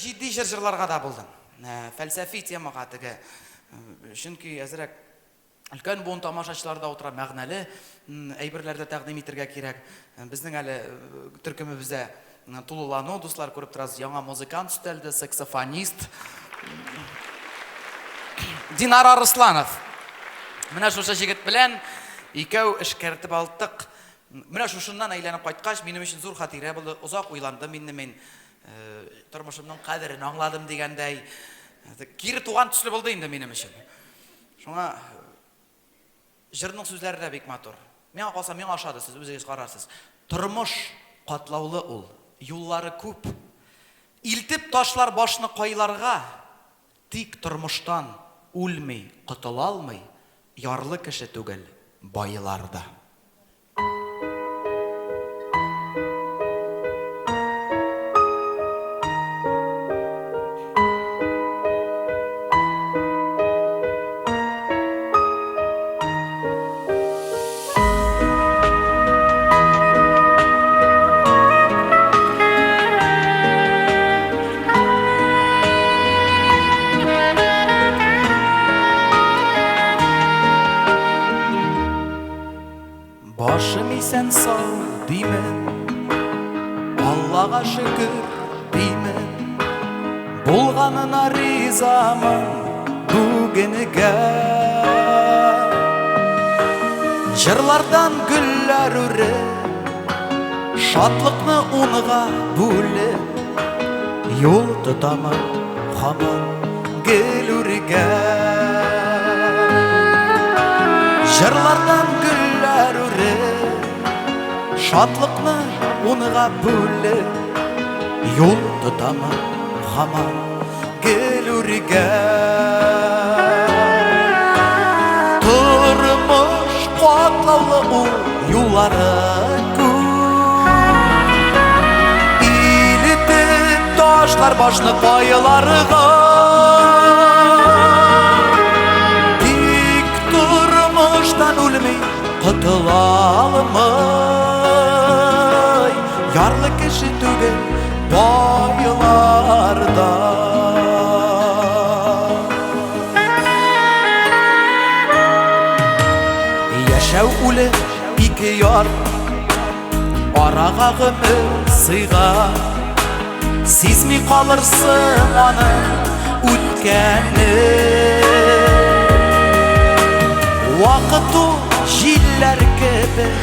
жидди жырларга да булдым. Фәлсәфи темага теге. Чөнки әзрәк үлкән буын тамашачыларда утыра мәгънәле әйберләрдә тәкъдим итәргә кирәк. Безнең әле төркемебездә тулылану, дуслар, күреп торасыз, яңа музыкант өстәлде, саксофонист Динар Арсланов. Менә шушы җегет белән икәү эшкәртеп алдык. Менә шушыннан әйләнеп кайткач, минем өчен зур хатирә булды. Узак уйландым инде мин. Тормышымның кадерен аңладым дигәндәй. Кире туган төсле булды инде минем өчен. Шуңа җырның сүзләре дә бик матур. Миңа калса, миңа ошады, сез үзегез карарсыз. Тормыш катлаулы ул, юллары күп. Илтеп ташлар башны кайларга, тик тормыштан үлми, котыла алмый, ярлы кеше түгел, байларда. Башым исән сау димен, Аллага шөкер димен, булганына ризамын бүгенегә. Җырлардан гөлләр үреп, шатлыкны унга бүлеп, юл тотамын һаман гөл үргә. Җырлардан гөлләр үреп, шатлыкны унга бүлеп, юл тотамын һаман гөл үргә. Тормыш катлаулы ул, юллары күп. Илтеп ташлар башны кайларга, тик тормыштан үлми, котыла алмый, ярлы кеше түгел, байларда. Яшәү үлем ике яр, арага гомер сыйга, сизми калырсың аны үткәнне. Вакыт ул җилләр кебек,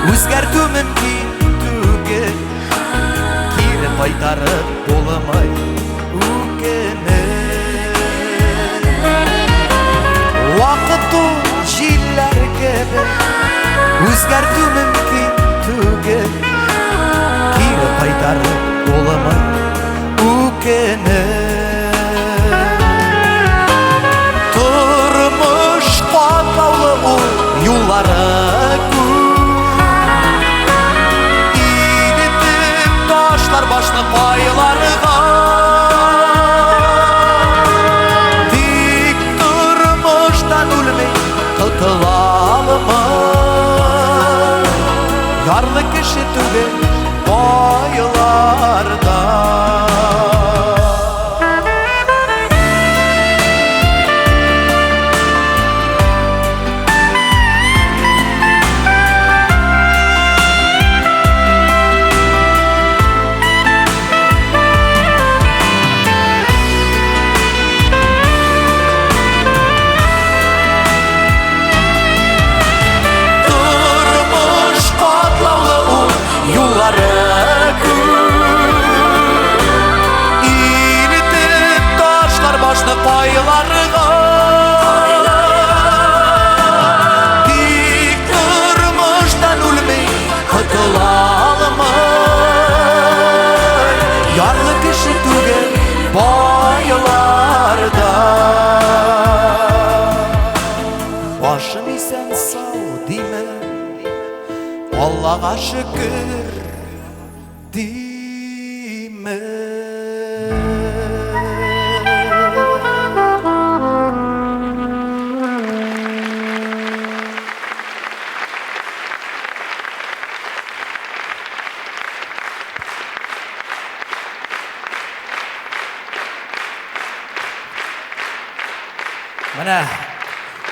үзгәртү мөмкин түгел, кире кайтарып булмый үкене. Вакыт ул җилләр кебек, үзгәртү мөмкин түгел, кире кайтарып булмый үкене. Тормыш катлаулы ул, юллары күп. Илтеп ташлар башны кайларга, тик тормыштан үлми, котыла алмый, ярлы кеше түгел, байларда. Байларга, тик тормыштан үлми, котыла алмый, ярлы кеше түгел, байларда. Башым исән сау димен, Аллага шөкер димен. Менә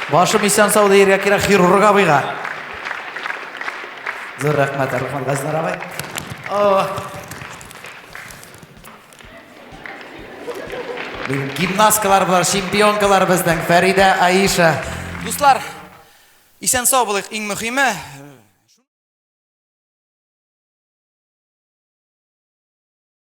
башым исән сау дияргә кирәк хирург абыйга. Зур рәхмәт, Рахман Газинар абый. Гимнасткалар булар, чемпионкалар безнең, Фәридә, Аиша. Дуслар, исән сау булыйк, иң мөһиме.